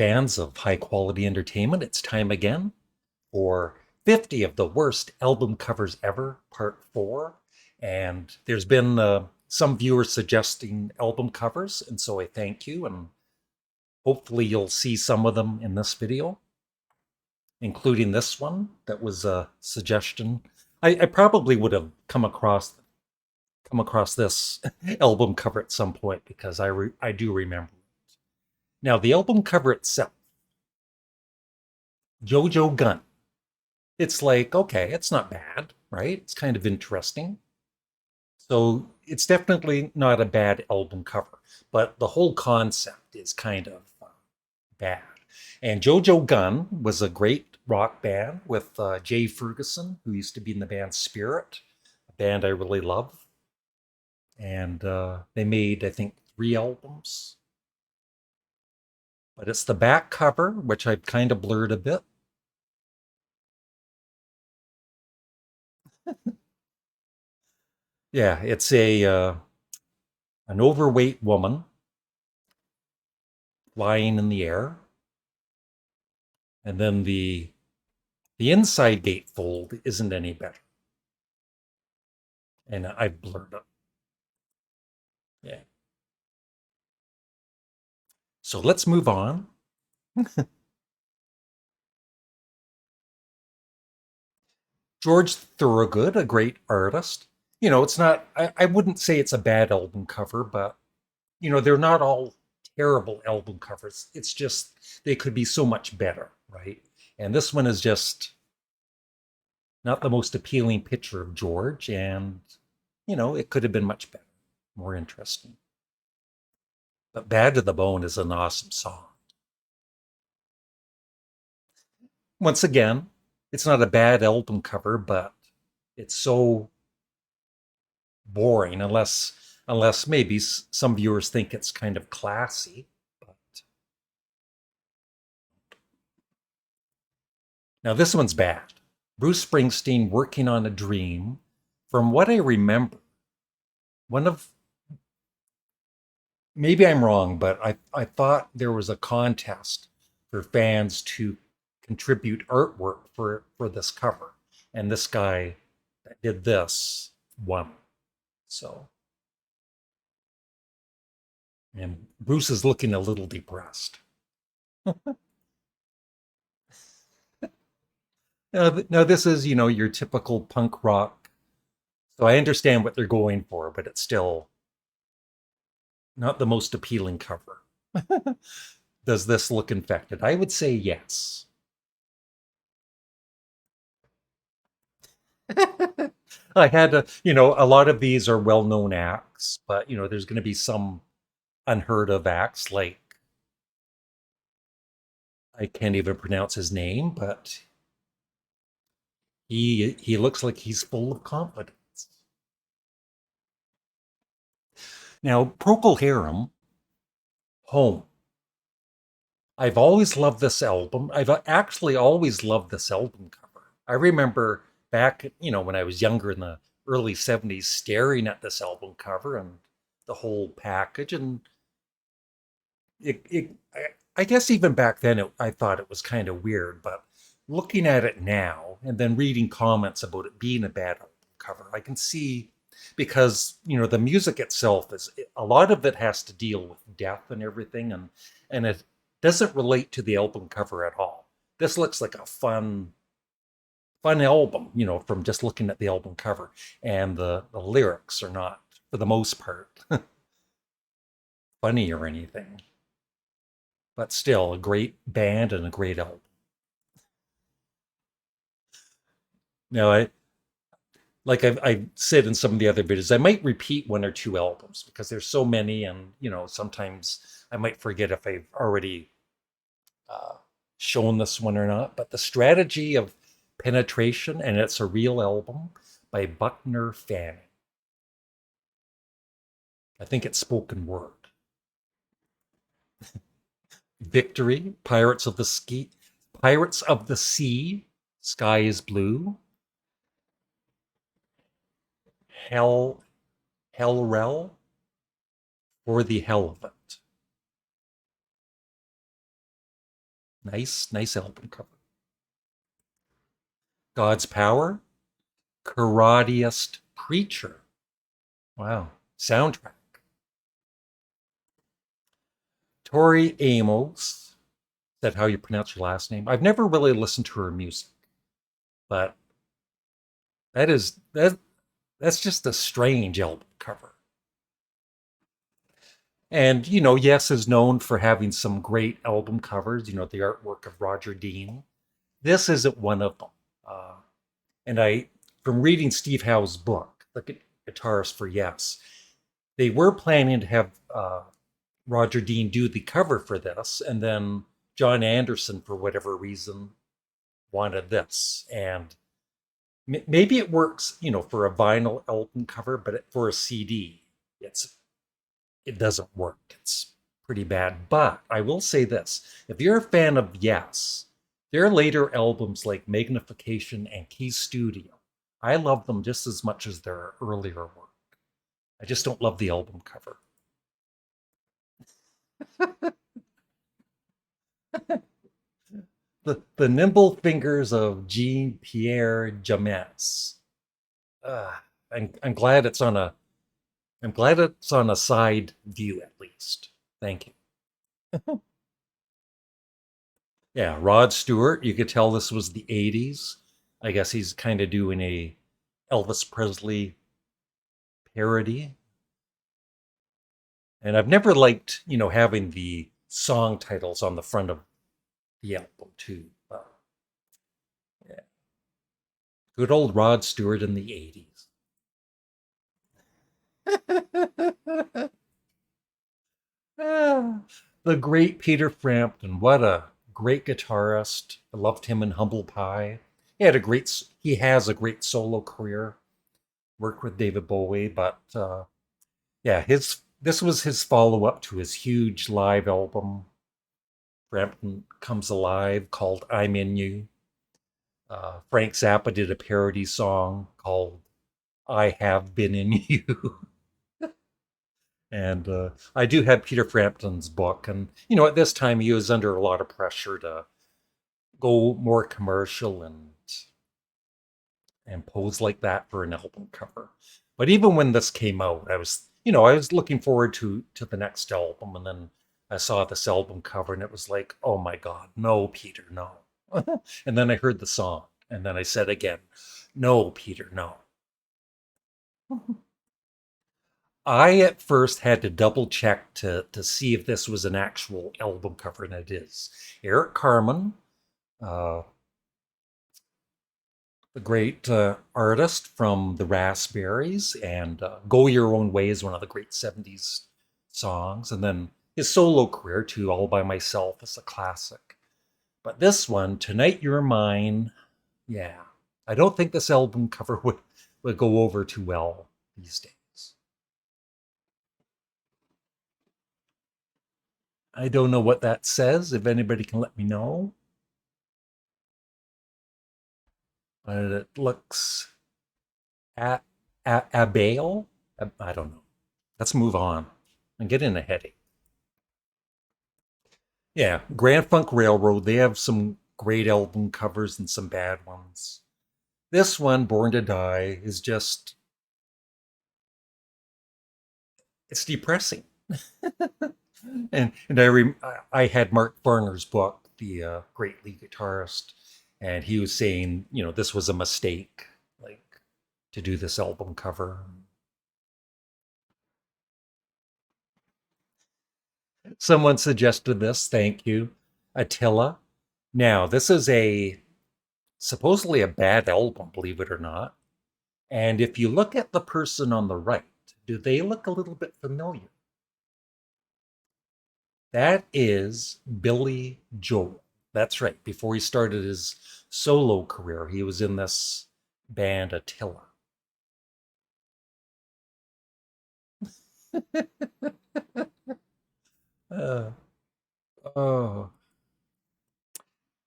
fans of high quality entertainment, it's time again for 50 of the worst album covers ever, part 4. And there's been some viewers suggesting album covers, and so I thank you. And hopefully, you'll see some of them in this video, including this one that was a suggestion. I probably would have come across this album cover at some point because I do remember. Now, the album cover itself, Jo Gunne. It's like, okay, it's not bad, right? It's kind of interesting. So it's definitely not a bad album cover, but the whole concept is kind of bad. And Jo Gunne was a great rock band with Jay Ferguson, who used to be in the band Spirit, a band I really love. And they made, I think, 3 albums. But it's the back cover, which I've kind of blurred a bit. Yeah, it's a an overweight woman flying in the air, and then the inside gatefold isn't any better, and I've blurred it. Yeah. So let's move on. George Thorogood, a great artist. It's not. I wouldn't say it's a bad album cover, but they're not all terrible album covers. It's just they could be so much better, right? And this one is just not the most appealing picture of George, and it could have been much better, more interesting. But Bad to the Bone is an awesome song. Once again, it's not a bad album cover, but it's so boring unless maybe some viewers think it's kind of classy. But now this one's bad. Bruce Springsteen working on a dream. From what I remember, one of maybe I'm wrong, but I thought there was a contest for fans to contribute artwork for this cover, and this guy that did this won. So, and Bruce is looking a little depressed. Now this is your typical punk rock. So I understand what they're going for, but it's still not the most appealing cover. Does this look infected? I would say yes. I had a lot of these are well-known acts, but there's going to be some unheard of acts like I can't even pronounce his name, but he looks like he's full of confidence. Now, Procol Harum, Home. I've always loved this album. I've actually always loved this album cover. I remember back, when I was younger in the early 70s, staring at this album cover and the whole package. And I guess even back then, I thought it was kind of weird. But looking at it now and then reading comments about it being a bad album cover, I can see because, the music itself is a lot of it has to deal with death and everything. And it doesn't relate to the album cover at all. This looks like a fun album, from just looking at the album cover. And the lyrics are not, for the most part, funny or anything. But still, a great band and a great album. Now, I said in some of the other videos, I might repeat 1 or 2 albums because there's so many, and sometimes I might forget if I've already uh, shown this one or not. But the Strategy of Penetration, and it's a real album by Buckner Fanning. I think it's spoken word. Victory, Pirates of the Sea, Sky is Blue, Hell, Hellrel, For the Hell of It. Nice album cover. God's Power, Karadiest Preacher. Wow. Soundtrack. Tori Amos. Is that how you pronounce your last name? I've never really listened to her music, but that's just a strange album cover. And Yes is known for having some great album covers. The artwork of Roger Dean. This isn't one of them. Uh, and from reading Steve Howe's book, the guitarist for Yes, they were planning to have Roger Dean do the cover for this, and then John Anderson, for whatever reason, wanted this. And maybe it works, for a vinyl album cover, but for a CD, it doesn't work. It's pretty bad. But I will say this: if you're a fan of Yes, their later albums like Magnification and Key Studio, I love them just as much as their earlier work. I just don't love the album cover. The nimble fingers of Jean Pierre James. Uh, I'm glad it's on a side view at least. Thank you. Yeah, Rod Stewart. You could tell this was the '80s. I guess he's kind of doing a Elvis Presley parody. And I've never liked, having the song titles on the front of the album too. But yeah, good old Rod Stewart in the '80s. Ah, the great Peter Frampton. What a great guitarist. I loved him in Humble Pie. He has a great solo career. Worked with David Bowie, but yeah, his this was his follow up to his huge live album, Frampton Comes Alive, called I'm In You. Frank Zappa did a parody song called I Have Been In You. And I do have Peter Frampton's book. And, at this time, he was under a lot of pressure to go more commercial and pose like that for an album cover. But even when this came out, I was looking forward to the next album, and then I saw this album cover, and it was like, oh my God, no, Peter, no. And then I heard the song, and then I said again, no, Peter, no. I at first had to double check to see if this was an actual album cover, and it is. Eric Carmen, uh, the great artist from the Raspberries, and Go Your Own Way is one of the great '70s songs. And then his solo career, too, All by Myself, is a classic. But this one, Tonight You're Mine, yeah, I don't think this album cover would go over too well these days. I don't know what that says. If anybody can let me know. But it looks at Abale. I don't know. Let's move on. I'm getting a headache. Yeah, Grand Funk Railroad. They have some great album covers and some bad ones. This one, Born to Die, is just it's depressing. And I had Mark Farner's book, the great lead guitarist, and he was saying, this was a mistake, like to do this album cover. Someone suggested this. Thank you, Attila. Now, this is a supposedly a bad album, believe it or not. And if you look at the person on the right, do they look a little bit familiar? That is Billy Joel. That's right. Before he started his solo career, he was in this band Attila. uh, oh.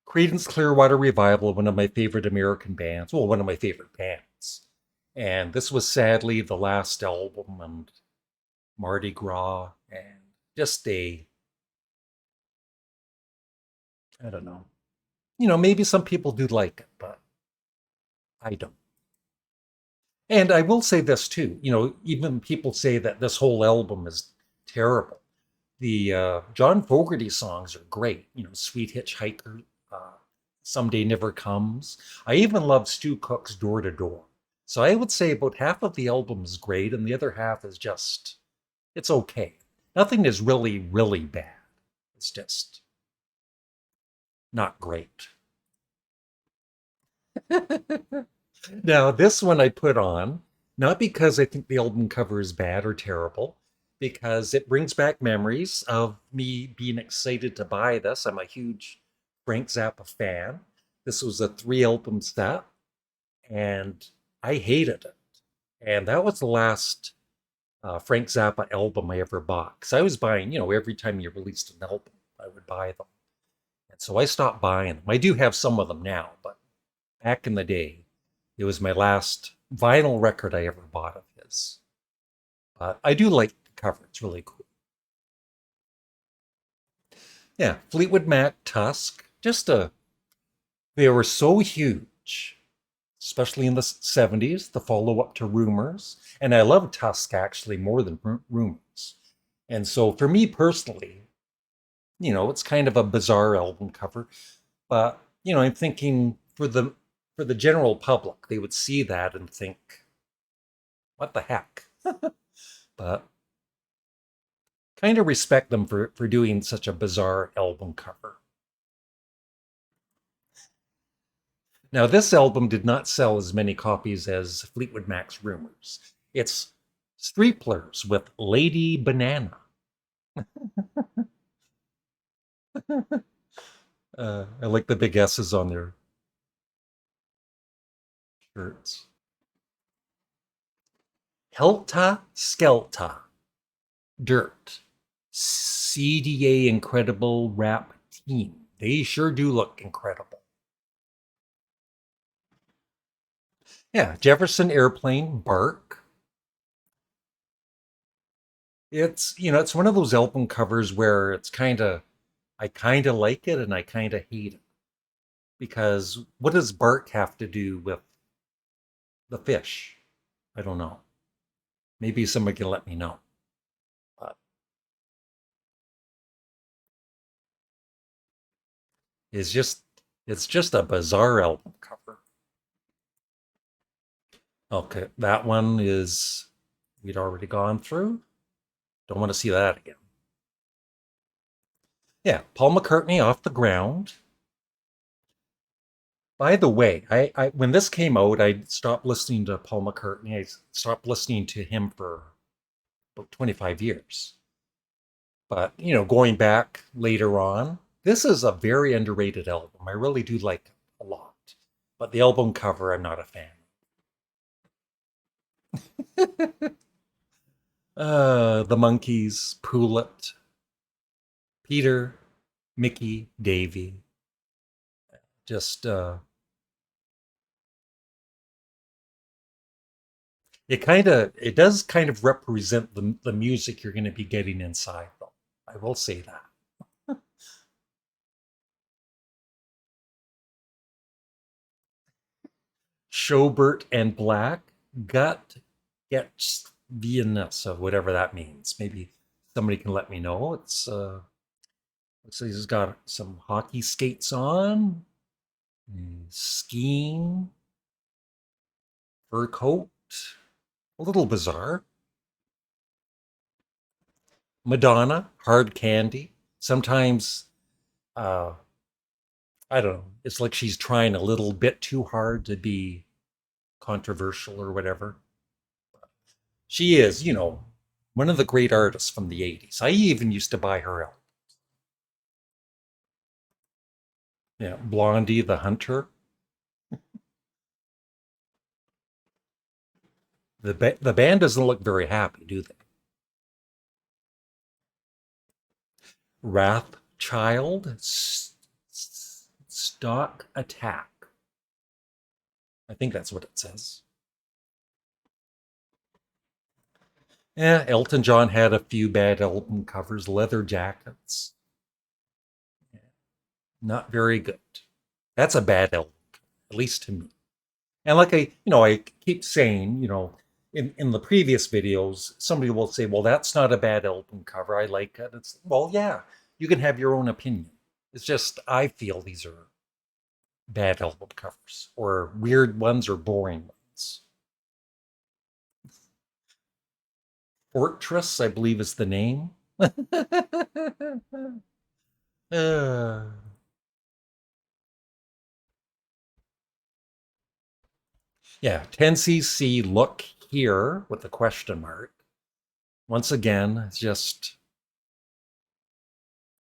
Creedence Clearwater Revival, one of my favorite American bands. Well, one of my favorite bands. And this was sadly the last album, and Mardi Gras, and just I don't know. Maybe some people do like it, but I don't. And I will say this too, even people say that this whole album is terrible. The John Fogerty songs are great, Sweet Hitchhiker, uh, Someday Never Comes. I even love Stu Cook's Door to Door. So I would say about half of the album is great, and the other half is just, it's okay. Nothing is really, really bad. It's just not great. Now, this one I put on, not because I think the album cover is bad or terrible, because it brings back memories of me being excited to buy this. I'm a huge Frank Zappa fan. This was a 3 album set, and I hated it. And that was the last Frank Zappa album I ever bought. Because I was buying, every time you released an album, I would buy them. And so I stopped buying them. I do have some of them now, but back in the day, it was my last vinyl record I ever bought of his. But I do like the cover. It's really cool. Yeah, Fleetwood Mac, Tusk, they were so huge, especially in the 70s, the follow up to Rumors. And I love Tusk actually more than Rumors. And so for me personally, it's kind of a bizarre album cover. But, I'm thinking for the general public, they would see that and think, what the heck? But kind of respect them for doing such a bizarre album cover. Now, this album did not sell as many copies as Fleetwood Mac's Rumors. It's Streeplers with Lady Banana. I like the big S's on their shirts. Helta Skelta, Dirt, CDA Incredible Rap Team. They sure do look incredible. Yeah, Jefferson Airplane, Bark. It's one of those album covers where I kind of like it and I kind of hate it. Because what does Bark have to do with the fish? I don't know. Maybe somebody can let me know. But it's just it's just a bizarre album cover. Okay, that one is we'd already gone through. Don't want to see that again. Yeah, Paul McCartney off the ground. By the way, I when this came out, I stopped listening to Paul McCartney. I stopped listening to him for about 25 years. But, going back later on, this is a very underrated album. I really do like it a lot. But the album cover, I'm not a fan. The Monkees, Poulet, Peter, Mickey, Davy. Just it does kind of represent the music you're going to be getting inside though. I will say that. Schobert and Black, Gut Gets Vienna, of whatever that means. Maybe somebody can let me know. Looks like he's got some hockey skates on, skiing, fur coat. A little bizarre. Madonna, Hard Candy. Sometimes, uh, I don't know. It's like she's trying a little bit too hard to be controversial or whatever. She is, one of the great artists from the 80s. I even used to buy her album. Yeah, Blondie the Hunter. The band doesn't look very happy, do they? Wrathchild, Stock Attack. I think that's what it says. Yeah, Elton John had a few bad album covers, Leather Jackets. Not very good. That's a bad album, at least to me. And like I keep saying, in the previous videos, somebody will say, well, that's not a bad album cover. I like it. It's, well, yeah, you can have your own opinion. It's just, I feel these are bad album covers or weird ones or boring ones. Fortress, I believe, is the name. uh, yeah, 10cc look here with the question mark. Once again, it's just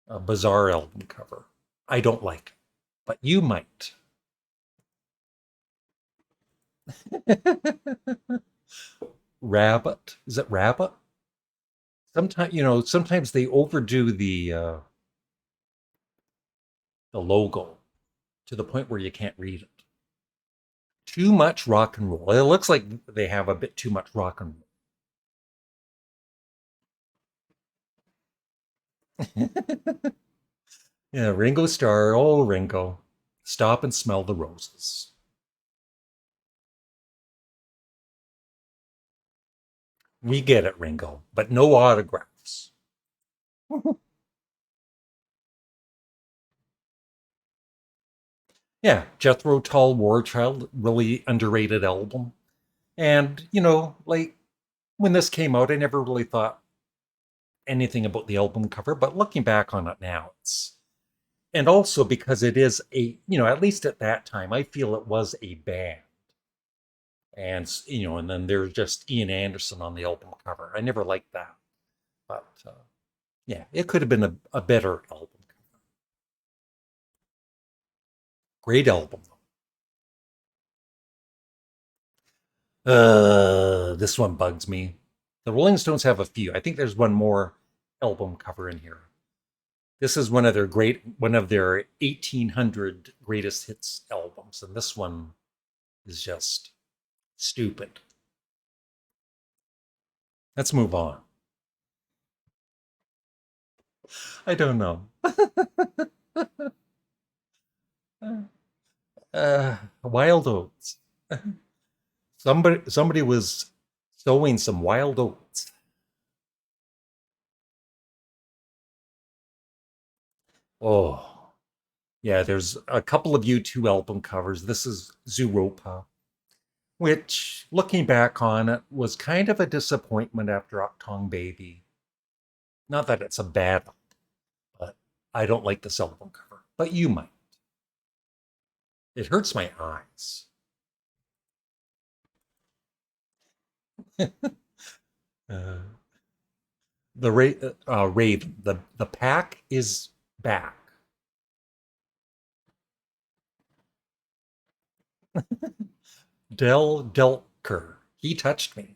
a bizarre album cover. I don't like it, but you might. Rabbit? Is it rabbit? Sometimes they overdo the logo to the point where you can't read it. Too much rock and roll. It looks like they have a bit too much rock and roll. Yeah, Ringo Starr. Oh, Ringo. Stop and smell the roses. We get it, Ringo, but no autographs. Yeah, Jethro Tull War Child, really underrated album. And, like when this came out, I never really thought anything about the album cover, but looking back on it now, and also because it is at least at that time, I feel it was a band. And then there's just Ian Anderson on the album cover. I never liked that. But yeah, it could have been a better album. Great album. This one bugs me. The Rolling Stones have a few. I think there's one more album cover in here. This is one of their 1800 greatest hits albums, and this one is just stupid. Let's move on. I don't know. Wild oats. Somebody was sowing some wild oats. Oh, yeah, there's a couple of U2 album covers. This is Zooropa, which, looking back on it, was kind of a disappointment after Uptown Baby. Not that it's a bad one, but I don't like this album cover. But you might. It hurts my eyes. Uh, Raven, the pack is back. Del Delker, he touched me.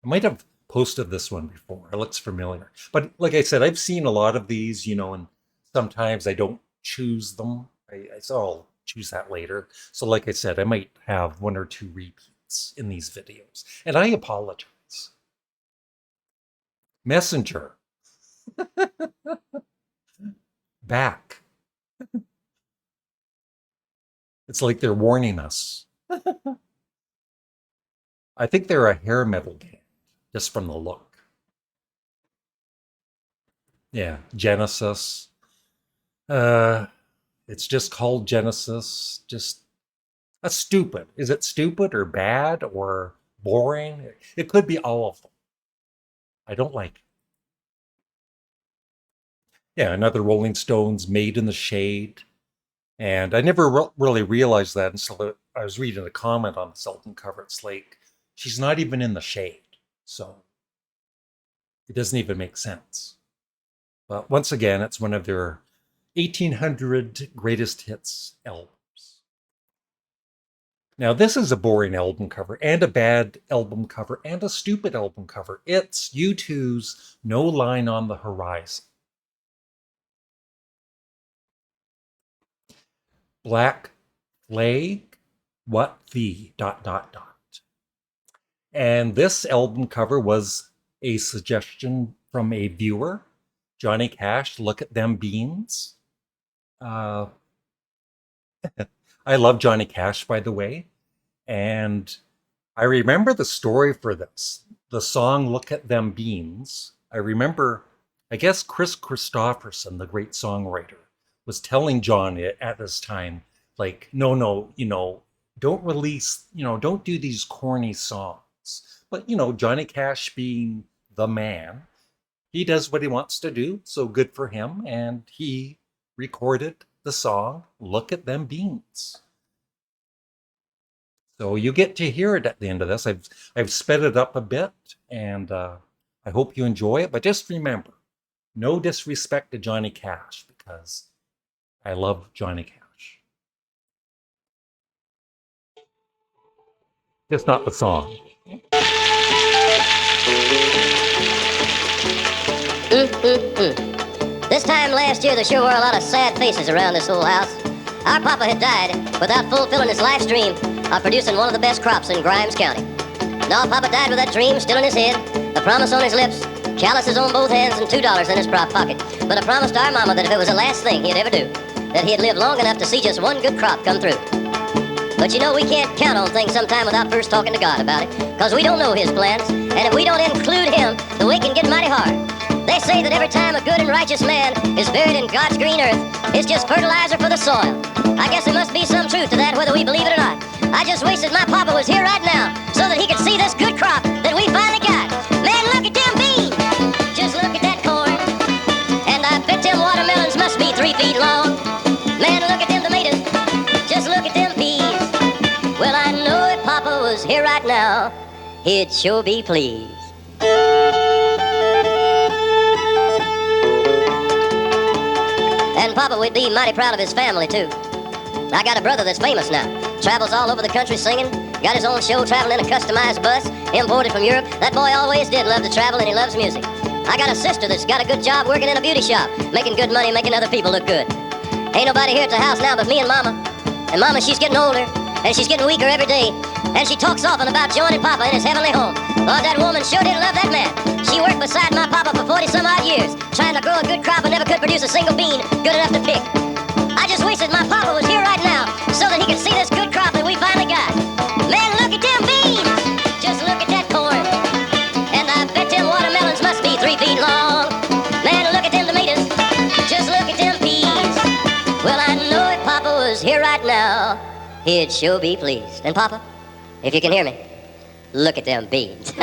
I might have posted this one before. It looks familiar. But like I said, I've seen a lot of these, and sometimes I don't choose them. So I'll choose that later. So like I said, I might have one or two repeats in these videos. And I apologize. Messenger, back. It's like they're warning us. I think they're a hair metal band, just from the look. Yeah, Genesis. Uh, it's just called Genesis. Just that's stupid. Is it stupid or bad or boring? It could be all of them. I don't like it. Yeah, another Rolling Stones Made in the Shade. And I never really realized that until I was reading a comment on the album cover. It's like she's not even in the shade. So it doesn't even make sense. But once again, it's one of their 1800 greatest hits albums. Now, this is a boring album cover and a bad album cover and a stupid album cover. It's U2's No Line on the Horizon. Black Flag, what the dot dot dot. And this album cover was a suggestion from a viewer, Johnny Cash, Look at Them Beans. Uh, I love Johnny Cash, by the way. And I remember the story for this. The song Look at Them Beans. I remember, I guess Chris Christopherson, the great songwriter, was telling John at this time, like, no, no, don't release, don't do these corny songs. But, Johnny Cash being the man, he does what he wants to do, so good for him. And he recorded the song Look at Them Beans. So you get to hear it at the end of this. I've sped it up a bit, and I hope you enjoy it. But just remember, no disrespect to Johnny Cash, because I love Johnny Cash. Just not the song. This time last year, there sure were a lot of sad faces around this whole house. Our papa had died without fulfilling his life dream of producing one of the best crops in Grimes County. No, papa died with that dream still in his head, the promise on his lips, calluses on both hands, and $2 in his prop pocket. But a promise to our mama that if it was the last thing he'd ever do, that he'd live long enough to see just one good crop come through. But we can't count on things sometime without first talking to God about it, because we don't know his plans, and if we don't include him, the way can get mighty hard. They say that every time a good and righteous man is buried in God's green earth, it's just fertilizer for the soil. I guess there must be some truth to that, whether we believe it or not. I just wish that my papa was here right now, so that he could see this good crop that we finally got. Man, look at them beans! Just look at that corn. And I bet them watermelons must be 3 feet long. Man, look at them tomatoes. Just look at them peas. Well, I know if papa was here right now, he'd sure be pleased. And papa would be mighty proud of his family, too. I got a brother that's famous now. Travels all over the country singing. Got his own show traveling in a customized bus, imported from Europe. That boy always did love to travel, and he loves music. I got a sister that's got a good job working in a beauty shop, making good money, making other people look good. Ain't nobody here at the house now but me and mama. And mama, she's getting older, and she's getting weaker every day. And she talks often about joining papa in his heavenly home. Lord, that woman sure did love that man. She worked beside my papa for 40-some-odd years, trying to grow a good crop and never could produce a single bean good enough to pick. I just wish that my papa was here right now, so that he could see this good crop that we finally got. Man, look at them beans! Just look at that corn. And I bet them watermelons must be 3 feet long. Man, look at them tomatoes. Just look at them peas. Well, I know if papa was here right now, he'd sure be pleased. And papa, if you can hear me, look at them beans.